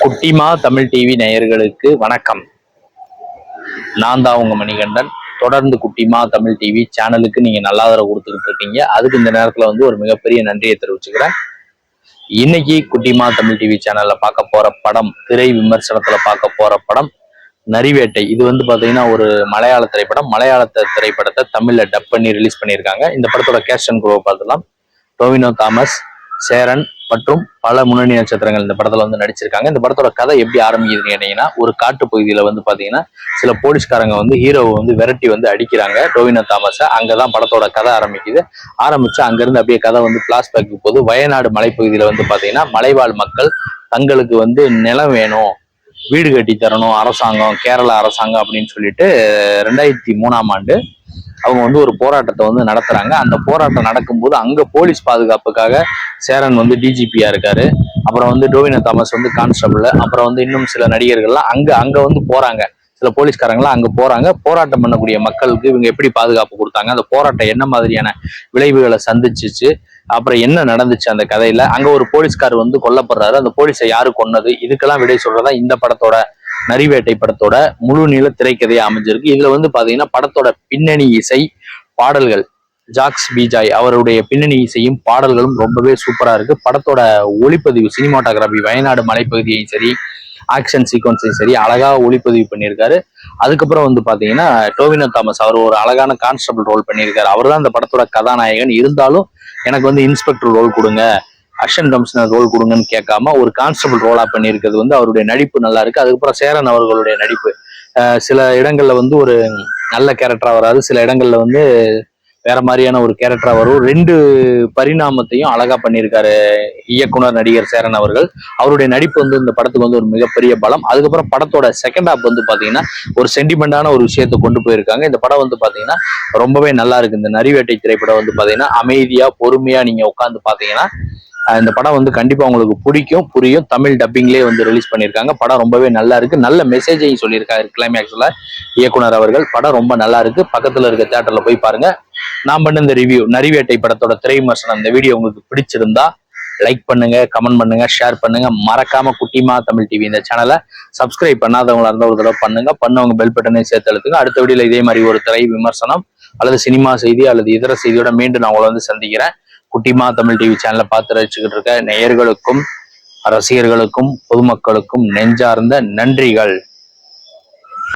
குட்டிமா தமிழ் டிவி நேயர்களுக்கு வணக்கம். நான் தான் உங்க மணிகண்டன். தொடர்ந்து குட்டிமா தமிழ் டிவி சேனலுக்கு நீங்க நல்ல ஆதரவு கொடுத்துக்கிட்டு இருக்கீங்க. அதுக்கு இந்த நேரத்துல ஒரு மிகப்பெரிய நன்றியை தெரிவிச்சுக்கிறேன். இன்னைக்கு குட்டிமா தமிழ் டிவி சேனல்ல பார்க்க போற படம், திரை விமர்சனத்துல பார்க்க போற படம் நரிவேட்டை. இது பாத்தீங்கன்னா ஒரு மலையாள திரைப்படம். மலையாள திரைப்படத்தை தமிழ்ல டப் பண்ணி ரிலீஸ் பண்ணியிருக்காங்க. இந்த படத்தோட கேஸ்ட் அண்ட் குரூவை பார்த்துலாம். டோவினோ தாமஸ், சேரன் மற்றும் பல முன்னணி நட்சத்திரங்கள் இந்த படத்துல நடிச்சிருக்காங்க. இந்த படத்தோட கதை எப்படி ஆரம்பிக்குதுன்னு கேட்டீங்கன்னா, ஒரு காட்டு பகுதியில பாத்தீங்கன்னா சில போலீஸ்காரங்க ஹீரோவை விரட்டி அடிக்கிறாங்க டோவினோ தாமஸை. அங்கதான் படத்தோட கதை ஆரம்பிச்சு அங்கிருந்து அப்படியே கதை பிளாஷ்பேக்கு போது வயநாடு மலைப்பகுதியில பாத்தீங்கன்னா மலைவாழ் மக்கள் தங்களுக்கு நிலம் வேணும், வீடு கட்டி தரணும் அரசாங்கம், கேரள அரசாங்கம் அப்படின்னு சொல்லிட்டு 2003ஆம் ஆண்டு அவங்க ஒரு போராட்டத்தை நடத்துறாங்க. அந்த போராட்டம் நடக்கும்போது அங்க போலீஸ் பாதுகாப்புக்காக சேரன் டிஜிபியா இருக்காரு. அப்புறம் டோவினோ தாமஸ் கான்ஸ்டபிள், அப்புறம் இன்னும் சில நடிகர்கள்லாம் அங்க போறாங்க. சில போலீஸ்காரங்களாம் அங்க போறாங்க. போராட்டம் பண்ணக்கூடிய மக்களுக்கு இவங்க எப்படி பாதுகாப்பு கொடுத்தாங்க, அந்த போராட்டம் என்ன மாதிரியான விளைவுகளை சந்திச்சிச்சு, அப்புறம் என்ன நடந்துச்சு அந்த கதையில. அங்க ஒரு போலீஸ்கார் கொல்லப்படுறாரு. அந்த போலீஸை யாரு கொன்னது, இதுக்கெல்லாம் விடை சொல்றதா இந்த படத்தோட நரிவேட்டை படத்தோட முழு நீள திரைக்கதையை அமைஞ்சிருக்கு. இதுல பாத்தீங்கன்னா படத்தோட பின்னணி இசை, பாடல்கள் ஜாக்ஸ் பிஜாய் அவருடைய பின்னணி இசையும் பாடல்களும் ரொம்பவே சூப்பரா இருக்கு. படத்தோட ஒளிப்பதிவு, சினிமாட்டோகிராபி வயநாடு மலைப்பகுதியையும் சரி, ஆக்ஷன் சீக்வன்ஸையும் சரி அழகா ஒளிப்பதிவு பண்ணியிருக்காரு. அதுக்கப்புறம் பாத்தீங்கன்னா டோவினோ தாமஸ் அவர் ஒரு அழகான கான்ஸ்டபிள் ரோல் பண்ணியிருக்காரு. அவர் தான் இந்த படத்தோட கதாநாயகன். இருந்தாலும் எனக்கு இன்ஸ்பெக்டர் ரோல் கொடுங்க, அசிஸ்டன்ட் கமிஷனர் ரோல் கொடுங்கன்னு கேட்காம ஒரு கான்ஸ்டபிள் ரோலா பண்ணியிருக்கிறது அவருடைய நடிப்பு நல்லா இருக்கு. அதுக்கப்புறம் சேரன் அவர்களுடைய நடிப்பு சில இடங்கள்ல ஒரு நல்ல கேரக்டரா வராது, சில இடங்கள்ல வேற மாதிரியான ஒரு கேரக்டரா வரும். 2 பரிணாமத்தையும் அழகா பண்ணியிருக்காரு இயக்குனர் நடிகர் சேரன் அவர்கள். அவருடைய நடிப்பு இந்த படத்துக்கு ஒரு மிகப்பெரிய பலம். அதுக்கப்புறம் படத்தோட செகண்ட் ஹாப் பாத்தீங்கன்னா ஒரு சென்டிமெண்டான ஒரு விஷயத்தை கொண்டு போயிருக்காங்க. இந்த படம் பாத்தீங்கன்னா ரொம்பவே நல்லா இருக்கு. இந்த நரிவேட்டை திரைப்படம் பாத்தீங்கன்னா அமைதியா பொறுமையா நீங்க உட்காந்து பாத்தீங்கன்னா இந்த படம் கண்டிப்பா உங்களுக்கு பிடிக்கும், புரியும். தமிழ் டப்பிங்லேயே ரிலீஸ் பண்ணியிருக்காங்க. படம் ரொம்பவே நல்லா இருக்கு. நல்ல மெசேஜையும் சொல்லியிருக்காரு கிளைமேக்ஸ்ல இயக்குனர் அவர்கள். படம் ரொம்ப நல்லா இருக்கு. பக்கத்துல இருக்க தியேட்டர்ல போய் பாருங்க. நான் பண்ண இந்த ரிவ்யூ நரிவேட்டை படத்தோட திரை விமர்சனம் இந்த வீடியோ உங்களுக்கு பிடிச்சிருந்தா லைக் பண்ணுங்க, கமெண்ட் பண்ணுங்க, ஷேர் பண்ணுங்க. மறக்காம குட்டிமா தமிழ் டிவி இந்த சேனலை சப்ஸ்கிரைப் பண்ணாதவங்களா இருந்தா ஒரு தடவை பண்ணவங்க பெல் பட்டனையும் சேர்த்து அழுத்துங்க. அடுத்த வீடியோல இதே மாதிரி ஒரு திரை விமர்சனம் அல்லது சினிமா செய்தி அல்லது இதர செய்தியோட மீண்டும் நான் உங்களை சந்திக்கிறேன். குட்டிமா தமிழ் டிவி சேனலை பார்த்து ரசிச்சுக்கிட்டு இருக்க நேயர்களுக்கும் ரசிகர்களுக்கும் பொதுமக்களுக்கும் நெஞ்சார்ந்த நன்றிகள்.